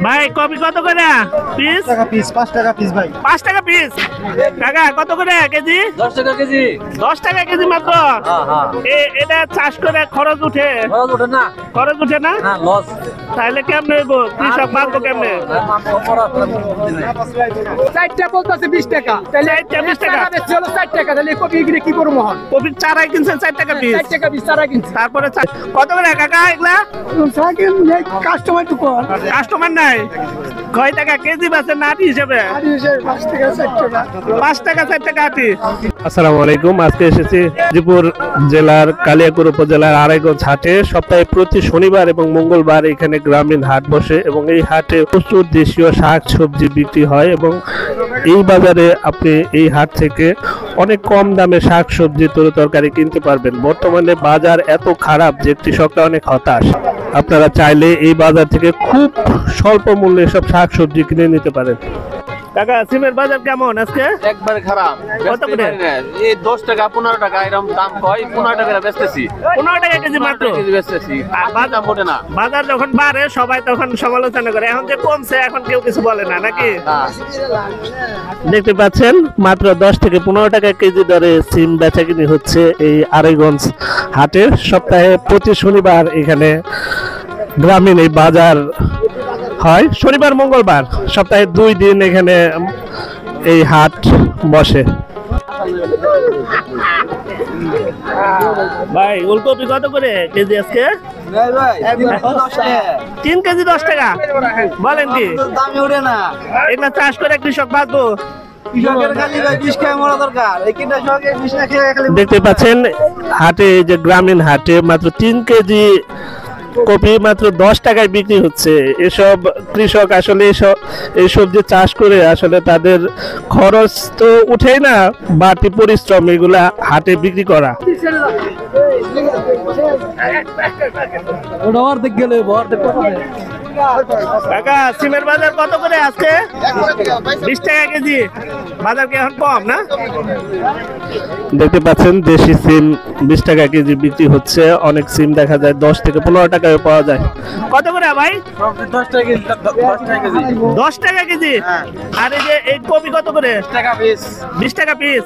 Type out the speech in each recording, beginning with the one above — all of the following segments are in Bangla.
ভাই কপি কত করে পিস? 5 টাকা পিস ভাই। 5 টাকা পিস। কাকা কত করে কেজি? 10 টাকা কেজি। 10 টাকা কেজি মাত্র। এটা চাষ করে খরচ উঠে? খরচ ওঠে না। খরচ উঠে না? না, লস। তাহলে কেমনে হইব? কৃষক বাঁচবো কেমনে? 4টা বলতেছে 20 টাকা। তাহলে 20 টাকা। চলো 4 টাকা। তাহলে কপি কিনে কি করবো হন? কপির চারাই কিনছেন 4 টাকা পিস। 4 টাকা 20 টাকা কিনছি। তারপরে কত করে কাকা এগুলা? কাস্টমার তো কোন? কাস্টমার নাই। কয় টাকা কেজি বেচেন আটি হিসেবে? 5 টাকা 4 টাকা। 5 টাকা 4 টাকা আটি। আসসালামু আলাইকুম। আজকে এসেছি গাজীপুর জেলার কালিয়াকৈর উপজেলার আড়াইগঞ্জ হাটে। সপ্তাহে প্রতি শনিবার এবং মঙ্গলবার এখানে গ্রামীণ হাট বসে এবং এই হাটে প্রচুর দেশীয় শাক সবজি বিক্রি হয় এবং এই বাজারে আপনি এই হাট থেকে অনেক কম দামে শাক সবজি তরকারি কিনতে পারবেন। বর্তমানে বাজার এত খারাপ যে কৃষকরা অনেক হতাশ। আপনারা চাইলে এই বাজার থেকে খুব স্বল্প মূল্যে সব শাক সবজি কিনে নিতে পারেন। কাকা সিমের বাজার কেমন আজকে? একবারে খারাপ। কত করে? এই 10 টাকা 15 টাকা এরকম দাম কয়। 15 টাকা বেচতেছি। 15 টাকা কেজি মাত্র। কেজি বেচতেছি। আর বাজার মোটে না। বাজার যখন বাড়ে সবাই তখন সমালোচনা করে। এখন যে কমছে এখন কেউ কিছু বলে না নাকি? দেখতে পাচ্ছেন মাত্র 10 থেকে 15 টাকা কেজি দরে সিম বেচাকিনি হচ্ছে এই আড়াইগঞ্জ হাটে। সপ্তাহে প্রতি শনিবার এখানে গ্রামীণ এই বাজার হয়। শনিবার মঙ্গলবার সপ্তাহে 2 দিন এখানে এই হাট বসে। ভাই ওলকপি কত করে কেজি আজকে? 3 কেজি 10 টাকা। বলেন কি দামই ওঠে না। এগুলা চাষ করে কৃষক বাঁচবো? কৃষকের খালি ভাই 20 টাকা মরা দরকার। এই কীটনাশকের 20 টাকা খেয়ে খালি। দেখতে পাচ্ছেন হাটে যে গ্রামীণ হাটে মাত্র 3 কেজি কপি মাত্র 10 টাকায় বিক্রি হচ্ছে। এসব কৃষক আসলে এই সবজি চাষ করে আসলে তাদের খরচ তো উঠেই না, বাড়তি পরিশ্রম এগুলা হাটে বিক্রি করা। কাকা সিমের বাজার কত করে আজকে? 20 টাকা কেজি। বাজার কি এখন কম না? দেখতে পাচ্ছেন দেশি সিম 20 টাকা কেজি বিক্রি হচ্ছে। অনেক সিম দেখা যায় 10 থেকে 15 টাকায় পাওয়া যায়। কত করে ভাই? 10 টাকা কেজি। 10 টাকা কেজি। আর এই যে এই কপি কত করে? 20 টাকা পিস। 20 টাকা পিস।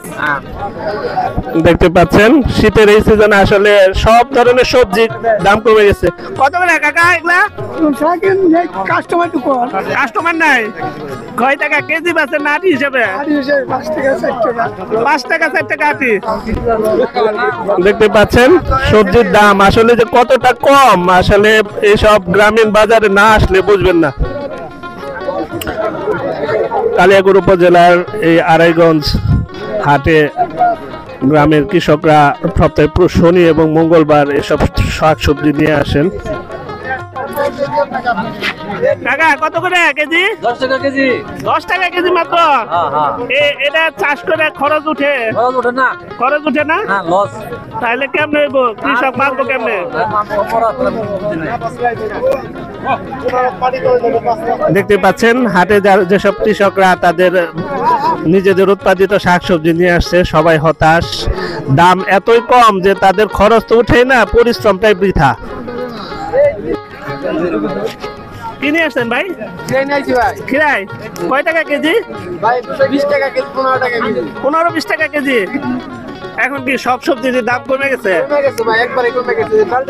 দেখতে পাচ্ছেন শীতের এই সিজনে আসলে সব ধরনের সবজি দাম কমে গেছে। কত করে কাকা এগুলা? কাস্টমার তো কোন? কাস্টমার নাই। কয় টাকা কেজি বেচেন আটি হিসেবে? 5 টাকা 4 টাকা। 5 টাকা 4 টাকা আটি। দেখতে পাচ্ছেন সবজির দাম আসলে যে কতটা কম আসলে এইসব গ্রামীণ বাজারে না আসলে বুঝবেন না। কালিয়াকৈর উপজেলার এই আড়াইগঞ্জ হাটে গ্রামের কৃষকরা সপ্তাহে শনি এবং মঙ্গলবার এসব শাক সবজি নিয়ে আসেন। কাকা কত করে কেজি? 10 টাকা কেজি। 10 টাকা কেজি মাত্র। এটা চাষ করে খরচ উঠে? খরচ ওঠে না। খরচ উঠে না? না, লস। তাহলে কেমনে হইব? কৃষক বাঁচবো কেমনে? দেখতে পাচ্ছেন হাটে যেসব কৃষকরা তাদের নিজেদের উৎপাদিত শাকসবজি নিয়ে আসছে সবাই হতাশ। দাম এতই কম যে তাদের খরচ তো উঠেই না, পরিশ্রমটাই বৃথা। কিনে আসছেন ভাই? খিরাই কয় টাকা কেজি? 20 টাকা কেজি 15 টাকা কেজি। 15-20 টাকা কেজি। এখন কি সব সবজির দাম কমে গেছে? কমে গেছে ভাই, একবারে কমে গেছে। ডাল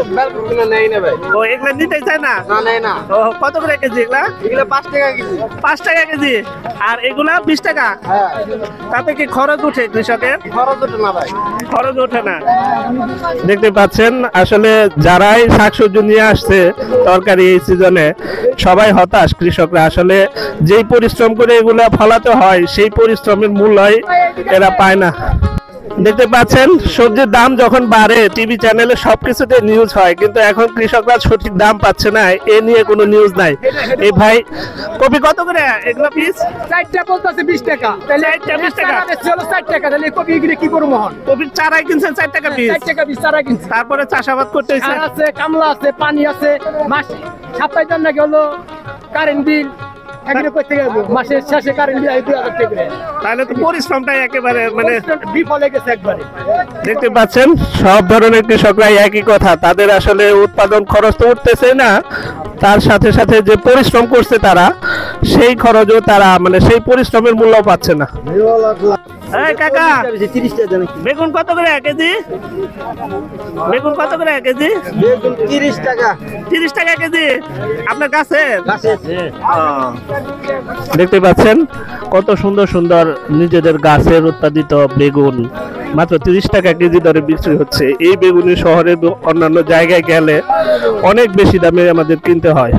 কিলো নেই না ভাই। ও এগুলা নিতেই চায় না? না নেই না। ও কত করে কেজি এগুলা? এগুলো 5 টাকা কেজি। 5 টাকা কেজি। আর এগুলা 20 টাকা। হ্যাঁ। তাতে কি খরচ উঠে কৃষকের? খরচ ওঠে না ভাই। খরচ ওঠে না। দেখতে পাচ্ছেন আসলে যারাই শাকসবজি নিয়ে আসছে তরকারি এই সিজনে সবাই হতাশ। কৃষকরা আসলে যেই পরিশ্রম করে এগুলা ফলাতে হয় সেই পরিশ্রমের মূল্যই এরা পায় না। দেখতে পাচ্ছেন সবজির দাম যখন বাড়ে টিভি চ্যানেলে সবকিছুতে নিউজ হয়, কিন্তু এখন কৃষকরা সঠিক দাম পাচ্ছে না, এ নিয়ে কোনো নিউজ নাই। এই ভাই কপি কত করে এগুলো পিস? 4টা বলতেছে 20 টাকা। তাহলে 20 টাকা। চলো 4 টাকা। তাহলে কপি কিনে কি করবো হন? কপির চারাই কিনছেন 4 টাকা পিস। 4 টাকা 20 টাকা কিনছি। তারপরে চাষাবাদ করতে হয়েছে। সার আছে, কামলা আছে, পানি আছে। মাস 27 জন নাকি হলো কারেন্ট বিল। এখানে করতে গেল মাসের শেষে কারেন্ট বিল 2000 টাকা করে। তাহলে তো পরিশ্রমটাই একেবারে মানে বিফলে গেছে একবারে। দেখতে পাচ্ছেন সব ধরনের কৃষকরাই একই কথা, তাদের আসলে উৎপাদন খরচ তো উঠতেছে না, তার সাথে সাথে যে পরিশ্রম করছে তারা, সেই খরচও তারা মানে সেই পরিশ্রমের মূল্য পাচ্ছে না। এই কাকা, বেগুন কত করে কেজি? বেগুন কত করে কেজি? 30 টাকা। 30 টাকা কেজি আপনার কাছে? দেখতে পাচ্ছেন কত সুন্দর সুন্দর নিজেদের গাছের উৎপাদিত বেগুন মাত্র 30 টাকা কেজি দরে বিক্রি হচ্ছে। এই বেগুনি শহরের অন্যান্য জায়গায় গেলে অনেক বেশি দামে আমাদের কিনতে হয়।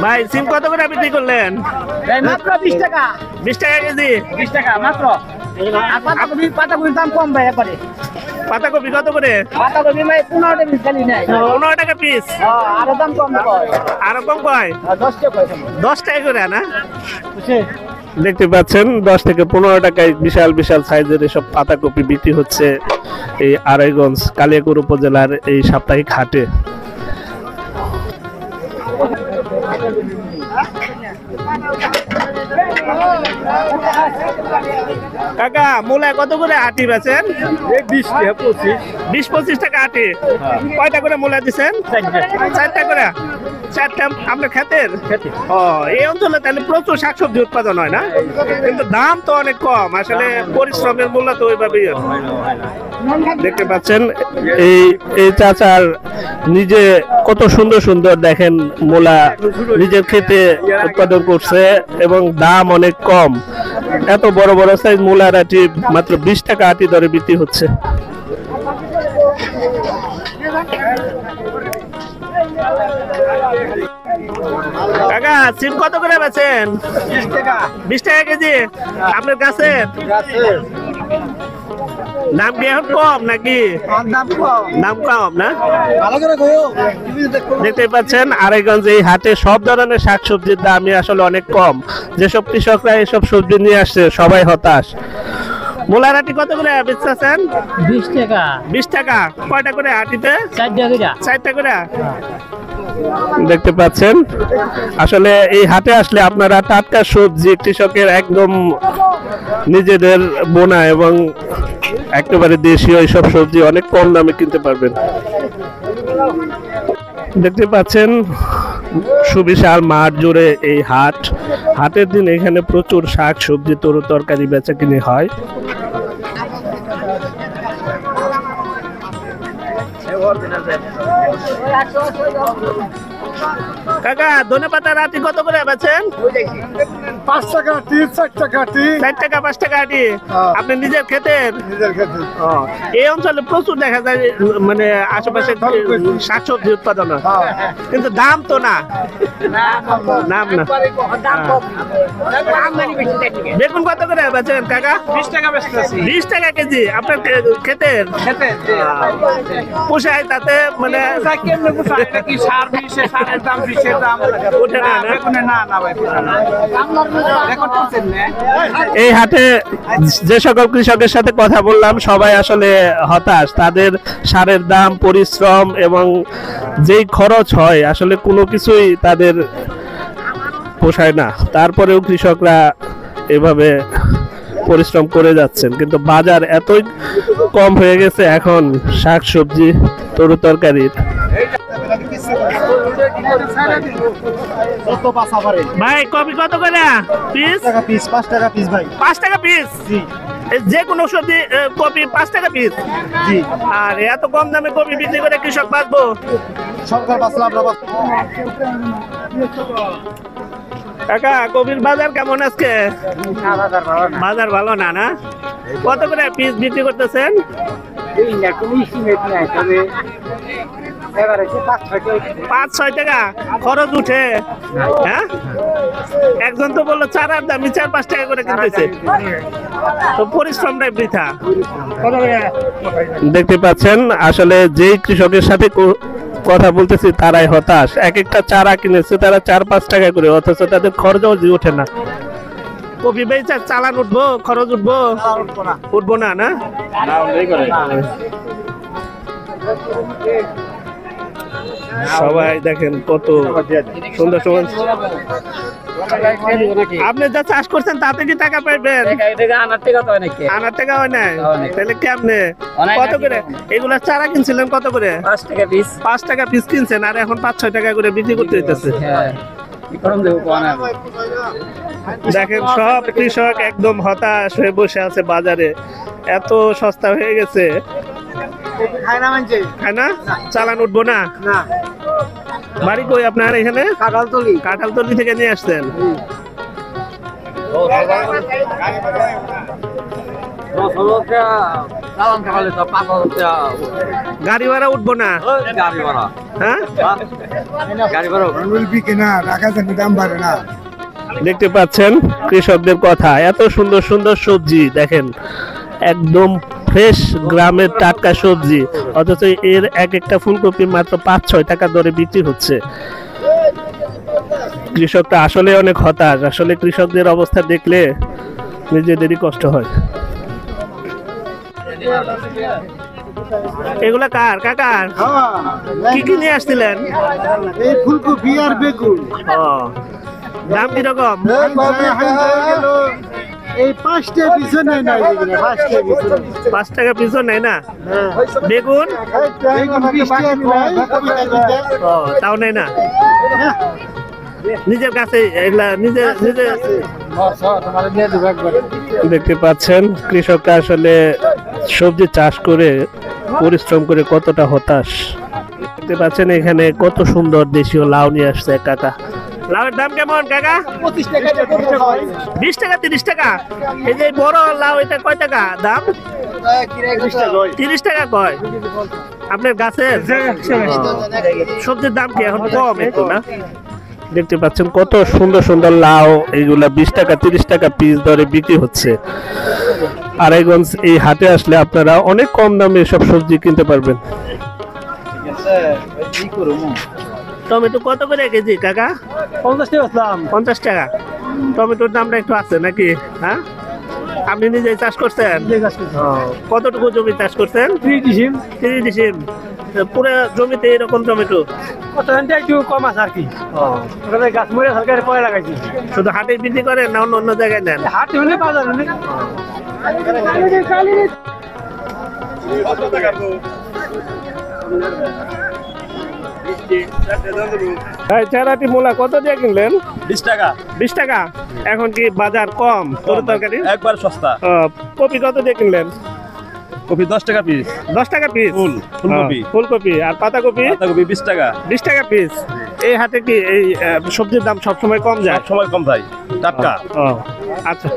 ভাই সিম কত করে বিক্রি করলেন? মাত্র 20 টাকা। 20 টাকা কেজি? 20 টাকা মাত্র। আর পাতাকপির দাম কম ভাই একবারে। পাতাকপি কত করে? পাতাকপি ভাই 15 টাকা পিস খালি নাই। 15 টাকা পিস? আরো দাম কম কয়। আরো কম কয়? 10 টাকা কয়। 10 টাকা করে না? বুঝছে? দেখতে পাচ্ছেন 10 থেকে 15 টাকায় বিশাল বিশাল সাইজের এসব পাতাকপি বিক্রি হচ্ছে এই আড়াইগঞ্জ কালিয়াকৈর উপজেলার এই সাপ্তাহিক হাটে। কাকা মূলা কত করে আটি বেচেন? 20-25 টাকা আটি। কয়টা করে মূলা দিচ্ছেন? 4টা করে। 4টা আপনার ক্ষেতের? ও, এই অঞ্চলে তাহলে প্রচুর শাকসবজি উৎপাদন হয় না? কিন্তু দাম তো অনেক কম, আসলে পরিশ্রমের মূল্য তো ওইভাবেই। দেখতে পাচ্ছেন এই চাচার নিজে কত সুন্দর সুন্দর দেখেন মূলা নিজের ক্ষেতে উৎপাদন করছে এবং দাম অনেক কম। এত বড় বড় সাইজ মূলার আটি মাত্র 20 টাকা আটি দরে বিক্রি হচ্ছে। কাকা সিম কত করে বেচেন? 20 টাকা কেজি আপনার কাছে? দাম কি এখন কম নাকি? দাম কম না? দেখতে পাচ্ছেন আড়াইগঞ্জ এই হাটে সব ধরনের শাকসবজির দামই আসলে অনেক কম। যেসব কৃষকরা এইসব সবজি নিয়ে আসছে সবাই হতাশ। মূলার আটি কত করে বেচতেছেন? 20 টাকা। 20 টাকা। কয়টা করে আটিতে? 4 টাকা। 4টা করে। দেখতে পাচ্ছেন আসলে এই হাটে আসলে আপনারা টাটকা সবজি কৃষকের একদম নিজেদের বোনা এবং একেবারে দেশীয় এইসব সবজি অনেক কম দামে কিনতে পারবেন। দেখতে পাচ্ছেন সুবিশাল মাঠ জুড়ে এই হাট। হাটের দিন এখানে প্রচুর শাক সবজি তরু তরকারি বেচা কিনে হয়। কাকা ধনেপাতা রাতি কত করে বেচেন? 5 টাকা আটি, 4 টাকা আটি। 4 টাকা 5 টাকা আটি। আপনি নিজের ক্ষেতের? এই অঞ্চলে প্রচুর দেখা যায় মানে আশেপাশে শাকসবজি উৎপাদন হয়, কিন্তু দাম তো না। দাম না। বেগুন কত করে বেচেন কাকা? 20 টাকা বেচতেছি। 20 টাকা কেজি আপনার ক্ষেতের? পোষায় তাতে মানে কেমনে পোষায়? এটা কি সার বিষে, সারের দাম বিষের দাম ওঠে না? বেগুনে না না ভাই পোষায় না। রেকর্ড করছেন না? এই হাটে যে সকল কৃষকের সাথে কথা বললাম সবাই আসলে হতাশ। তাদের সারের দাম, পরিশ্রম এবং যেই খরচ হয় আসলে কোনো কিছুই তাদের পোষায় না। তারপরেও কৃষকরা এভাবে পরিশ্রম করে যাচ্ছেন, কিন্তু বাজার এতই কম হয়ে গেছে এখন শাক সবজি তরু তরকারির। ভাই কপি কত করে পিস? 5 টাকা পিস ভাই। 5 টাকা পিস? যে কোনো সবজি কপি 5 টাকা পিস? জি। আর এত কম দামে কপি বিক্রি করে কৃষক বাঁচবো? সরকার বাঁচলে আমরা বাঁচবো। কাকা কপির বাজার কেমন আজকে? বাজার ভালো না না? কত করে পিস বিক্রি করতেছেন? 5-6 টাকা খরচ উঠে? হ্যাঁ, একজন তো বললো চারার দাম 4-5 টাকা করে কিনতেছে, তো পরিশ্রমটাই বৃথা। দেখতে পাচ্ছেন আসলে যেই কৃষকের সাথে কথা বলতেছি তারাই হতাশ। এক একটা চারা কিনেছে তারা 4-5 টাকা করে, অথচ তাদের খরচও ওঠে না। কপি বেচা চালান উঠবো, খরচ উঠবো? উঠবো না না? সবাই দেখেন কত সুন্দর সুন্দর আপনি যা চাষ করছেন তাতে কি টাকা পাইবেন? আনার টাকা হয় না, তাহলে কেমনে? কত করে এগুলা চারা কিনছিলেন? কত করে? 5 টাকা পিস কিনছেন, আর এখন 5-6 টাকা করে বিক্রি করতে হইতেছে। দেখেন সব কৃষক একদম হতাশ হয়ে বসে আছে বাজারে, এত সস্তা হয়ে গেছে। খায় না মানছে খায় না? চালান উঠবো না? না। বাড়ি কই আপনার? এখানে কাঁঠালতলি। কাঁঠালতলি থেকে নিয়ে আসছেন? গাড়ি ভাড়া উঠবো না? হ্যাঁ, দেখতে পাচ্ছেন কৃষকদের কথা। এত সুন্দর সুন্দর সবজি দেখেন, একদম ফ্রেশ গ্রামের টাটকা সবজি, অথচ এর এক একটা ফুলকপি মাত্র 5-6 টাকা দরে বিক্রি হচ্ছে। কৃষকটা আসলে অনেক হতাশ। আসলে কৃষকদের অবস্থা দেখলে নিজেদেরই কষ্ট হয়। এগুলা কার? কাকার? কি কি নিয়ে আসছিলেন? এই ফুলকপি আর বেগুন। ও, দাম কিরকম? এই 5 টাকা পিছু নেয় না, 5 টাকা পিছু। 5 টাকা পিছু নেয় না? বেগুন? বেগুন 20 টাকা নেয়। ও, তাও নেয় না? নিজের কাছে এগুলা নিজে নিজে দেখতে পাচ্ছেন কৃষকরা আসলে সবজি চাষ করে পরিশ্রম করে কতটা হতাশ। দেখতে পাচ্ছেন এখানে কত সুন্দর দেশীয় লাউ নিয়ে আসছে কাকা। লাউয়ের দাম কেমন কাকা? 25 টাকা। 20 টাকা 30 টাকা? এই যে বড় লাউ, এটা কয় টাকা দাম? 30 টাকা কয়? আপনার গাছের সবজির দাম কি এখন কম একটু না? দেখতে পাচ্ছেন কত সুন্দর সুন্দর লাউ, এইগুলা 20 টাকা 30 টাকা পিস দরে বিক্রি হচ্ছে। আড়াইগঞ্জ এই হাটে আসলে আপনারা অনেক কম দামে সব সবজি কিনতে পারবেন। টমেটো কত করে কেজি কাকা? 50 টাকা দাম। 50 টাকা? টমেটোর দামটা একটু আছে নাকি? হ্যাঁ, আপনি নিজে চাষ করছেন? কতটুকু জমি চাষ করছেন? 30 ডিসিম। পুরো জমিতে এরকম টমেটো? একটু কম আছে আর কি। ওখানে গাছ মরে সরকারের পরে লাগাইছি। শুধু হাটে বিক্রি করেন না অন্য অন্য জায়গায় নেন? হাটে হলে বাজার হলে। চারাটি মূলা কত দিয়ে কিনলেন? 20 টাকা। 20 টাকা? এখন কি বাজার কম তরু তরকারি? একবার সস্তা। কপি কত দিয়ে কিনলেন? কপি 10 টাকা পিস। 10 টাকা পিস? ফুলকপি। ফুলকপি আর পাতাকপি? পাতাকপি 20 টাকা। 20 টাকা পিস? এই হাটে কি এই সবজির দাম সবসময় কম যায়? সময় কম ভাই, টাটকা। ও, আচ্ছা।